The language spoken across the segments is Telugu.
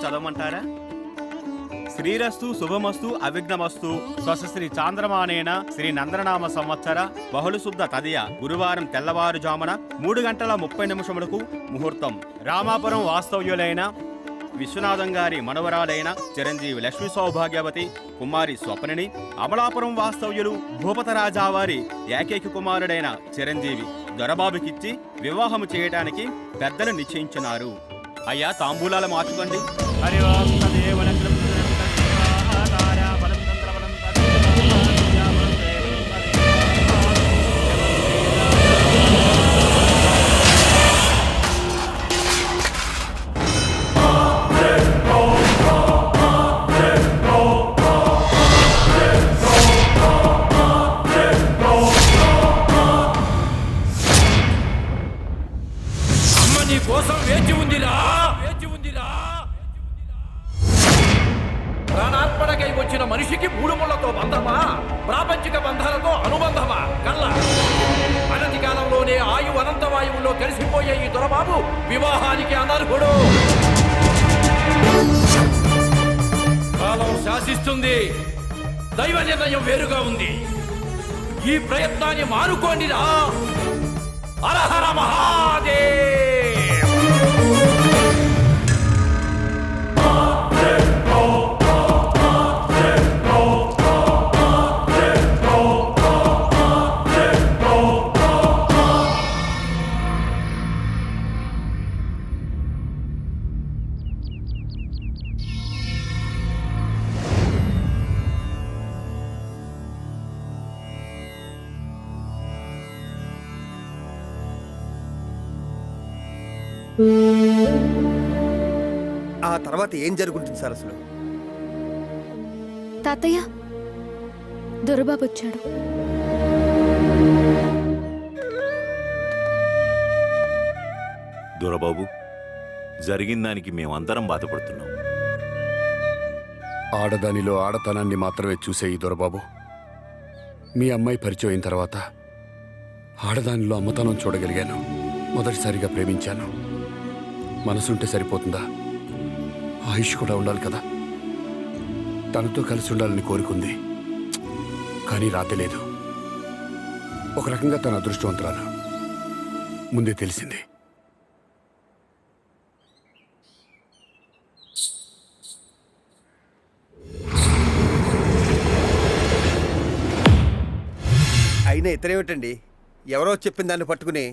చదవమంటారా? శ్రీరస్తు శుభమస్తు అవిఘ్నమస్తు స్వశ్రీ చాంద్రమానేన శ్రీ నందననామ సంవత్సర బహుళశుద్ధ తదియ గురువారం తెల్లవారుజామున 3:30 ముహూర్తం. రామాపురం వాస్తవ్యులైన విశ్వనాథం గారి మనవరాలైన చిరంజీవి లక్ష్మీ సౌభాగ్యవతి కుమారి స్వప్నని, అమలాపురం వాస్తవ్యులు భూపతరాజావారి ఏకైక కుమారుడైన చిరంజీవి దొరబాబుకిచ్చి వివాహము చేయటానికి పెద్దలు నిశ్చయించున్నారు. అయ్యా, తాంబూలాలు మార్చుకోండి. హరి ఓం తదేవ నగ్రం తారా బలం తంత్ర బలం కోసం వేచి ఉందిరా. ప్రాణార్పణకై వచ్చిన మనిషికి మూడు ముళ్లతో బంధమా, ప్రాపంచిక బంధాలతో అనుబంధమా? కళ్ళ అనతి కాలంలోనే ఆయువు అనంత వాయువుల్లో కలిసిపోయే ఈ దొరబాబు వివాహానికి అనర్హుడు. కాలం శాసిస్తుంది, దైవ నిర్ణయం వేరుగా ఉంది. ఈ ప్రయత్నాన్ని మానుకోండిరా. హరహర మహాదేవ్. ఆ తర్వాత ఏం జరుగుతుంది సార్ అసలు? తాతయ్య, దొరబాబు వచ్చాడు. దొరబాబు, జరిగిన దానికి మేమందరం బాధపడుతున్నాం. ఆడదానిలో ఆడతనాన్ని మాత్రమే చూసే ఈ దొరబాబు మీ అమ్మాయి పరిచయం అయిన తర్వాత ఆడదానిలో అమ్మతనం చూడగలిగాను. మొదటిసారిగా ప్రేమించాను. మనసుంటే సరిపోతుందా? ఆయుష్ కూడా ఉండాలి కదా. తనతో కలిసి ఉండాలని కోరుకుంది, కానీ రాతలేదు. ఒక రకంగా తన అదృష్టవంతురాలు. ముందే తెలిసింది. అయినా ఇతరేమిటండి, ఎవరో చెప్పిన దాన్ని పట్టుకుని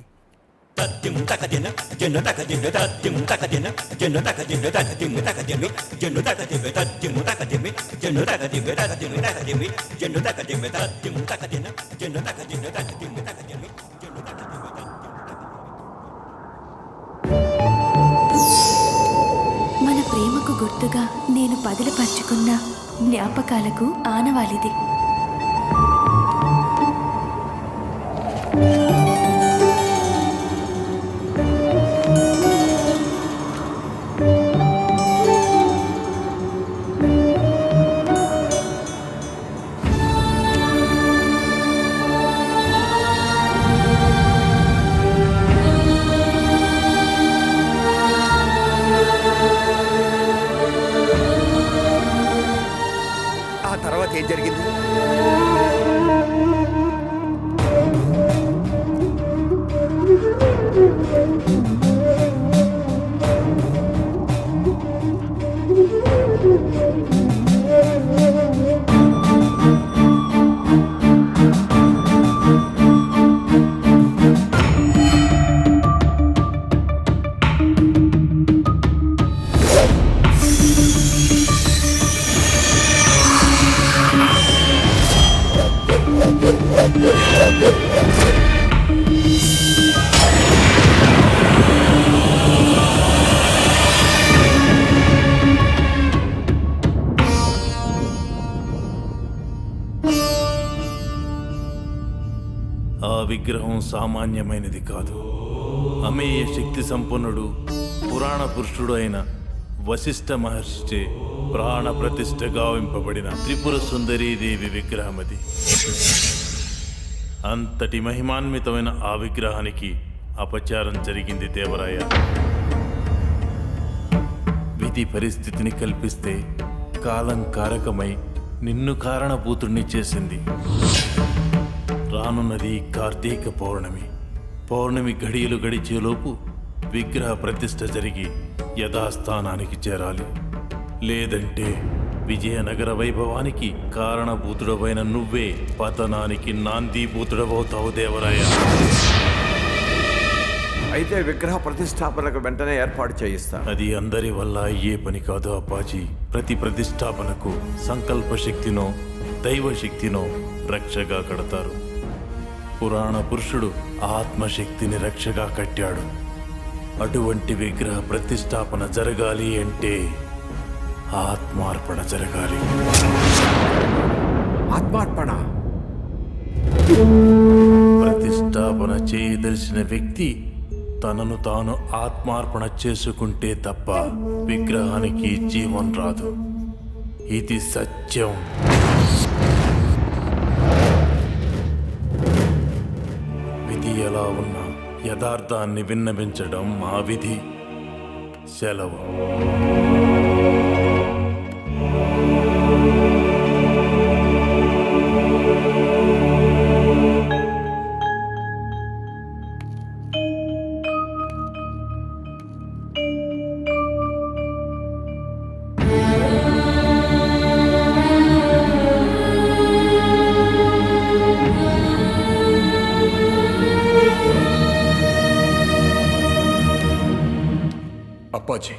మన ప్రేమకు గుర్తుగా నేను పదిలపరుచుకున్న జ్ఞాపకాలకు ఆనవాలిది. ఆ తర్వాత ఏం జరిగింది? ఆ విగ్రహం సామాన్యమైనది కాదు. అమేయ శక్తి సంపన్నుడు పురాణ పురుషుడు అయిన వశిష్ఠ మహర్షిచే ప్రాణ ప్రతిష్ఠ గావింపబడిన త్రిపుర సుందరీదేవి విగ్రహమది. అంతటి మహిమాన్వితమైన ఆ విగ్రహానికి అపచారం జరిగింది దేవరాయ. విధి పరిస్థితిని కల్పిస్తే కాలం కారకమై నిన్ను కారణభూతుణ్ణి చేసింది. రానున్నది కార్తీక పౌర్ణమి. పౌర్ణమి ఘడియలు గడిచేలోపు విగ్రహ ప్రతిష్ఠ జరిగి యథాస్థానానికి చేరాలి. లేదంటే విజయనగర వైభవానికి కారణభూతుడవైన నువ్వే పతనానికి నాందీభూతుడవవుతావు దేవరాయ. అయితే విగ్రహ ప్రతిష్టాపనకు వెంటనే ఏర్పాటు చేయిస్తా. అది అందరి వల్ల అయ్యే పని కాదు అప్పాజీ. ప్రతి ప్రతిష్టాపనకు సంకల్ప శక్తినో దైవశక్తినో రక్షగా కడతారు. పురాణ పురుషుడు ఆత్మశక్తిని రక్షగా కట్టాడు. అటువంటి విగ్రహ ప్రతిష్టాపన జరగాలి అంటే ఆత్మార్పణ జరగాలి. ఆత్మార్పణ ప్రతిష్టాపన చేయదలిచిన వ్యక్తి తనను తాను ఆత్మార్పణ చేసుకుంటే తప్ప విగ్రహానికి జీవం రాదు. ఇది సత్యం. విధి ఎలా ఉన్నా యథార్థాన్ని విన్నవించడం మా విధి. సెలవు. అప్పాజీ,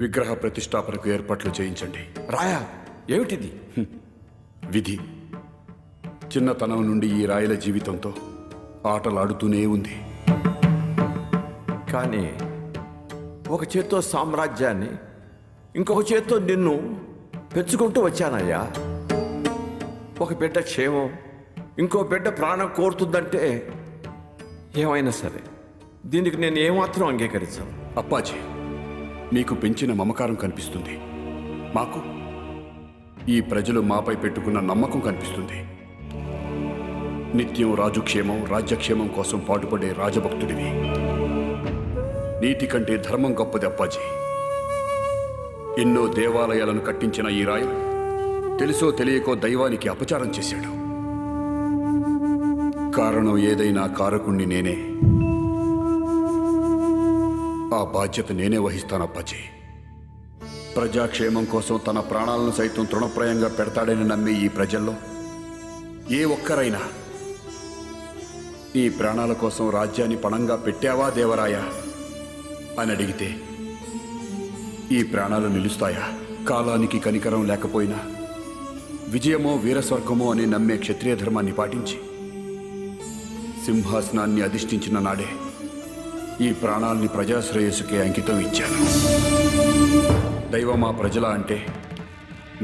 విగ్రహ ప్రతిష్టాపనకు ఏర్పాట్లు చేయించండి. రాయా, ఏమిటిది? విధి చిన్నతనం నుండి ఈ రాయల జీవితంతో ఆటలాడుతూనే ఉంది. కానీ ఒక చేత్తో సామ్రాజ్యాన్ని, ఇంకొక చేత్తో నిన్ను పెంచుకుంటూ వచ్చానయ్యా. ఒక బిడ్డ క్షేమం, ఇంకో బిడ్డ ప్రాణం కోరుతుందంటే ఏమైనా సరే దీనికి నేను ఏమాత్రం అంగీకరించాను. అప్పాజీ, మీకు పెంచిన మమకారం కనిపిస్తుంది. మాకు ఈ ప్రజలు మాపై పెట్టుకున్న నమ్మకం కనిపిస్తుంది. నిత్యం రాజుక్షేమం రాజ్యక్షేమం కోసం పాటుపడే రాజభక్తుడివి. నీతి కంటే ధర్మం గొప్పది అప్పాజీ. ఎన్నో దేవాలయాలను కట్టించిన ఈ రాయలు తెలుసో తెలియకో దైవానికి అపచారం చేశాడు. కారణం ఏదైనా కారకుణ్ణి నేనే. ఆ బాధ్యత నేనే వహిస్తాను అప్పాజీ. ప్రజాక్షేమం కోసం తన ప్రాణాలను సైతం తృణప్రాయంగా పెడతాడని నమ్మే ఈ ప్రజల్లో ఏ ఒక్కరైనా నీ ప్రాణాల కోసం రాజ్యాన్ని పణంగా పెట్టావా దేవరాయ అని అడిగితే ఈ ప్రాణాలు నిలుస్తాయా? కాలానికి కనికరం లేకపోయినా విజయమో వీరస్వర్గమో అని నమ్మే క్షత్రియ ధర్మాన్ని పాటించి సింహాసనాన్ని అధిష్ఠించిన నాడే ఈ ప్రాణాల్ని ప్రజాశ్రేయస్సుకే అంకితం ఇచ్చాను. దైవం మా ప్రజల అంటే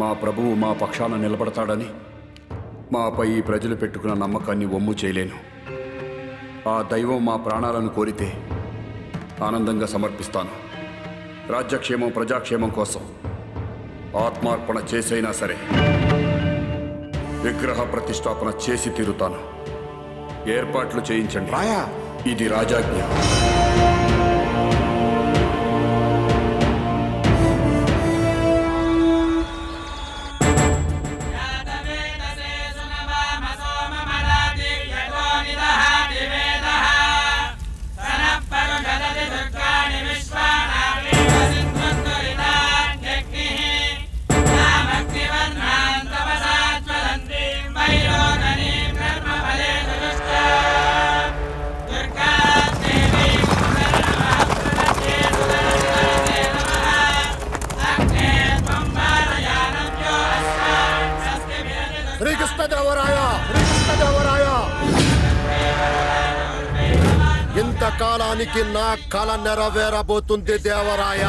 మా ప్రభువు మా పక్షాన నిలబడతాడని మాపై ఈ ప్రజలు పెట్టుకున్న నమ్మకాన్ని వమ్ము చేయలేను. ఆ దైవం మా ప్రాణాలను కోరితే ఆనందంగా సమర్పిస్తాను. రాజ్యక్షేమం ప్రజాక్షేమం కోసం ఆత్మార్పణ చేసైనా సరే విగ్రహ ప్రతిష్టాపన చేసి తీరుతాను. ఏర్పాట్లు చేయించండి. రాయా, ఇది రాజాజ్ఞ. ఇంతకాలానికి నా కళ నెరవేరబోతుంది దేవరాయ.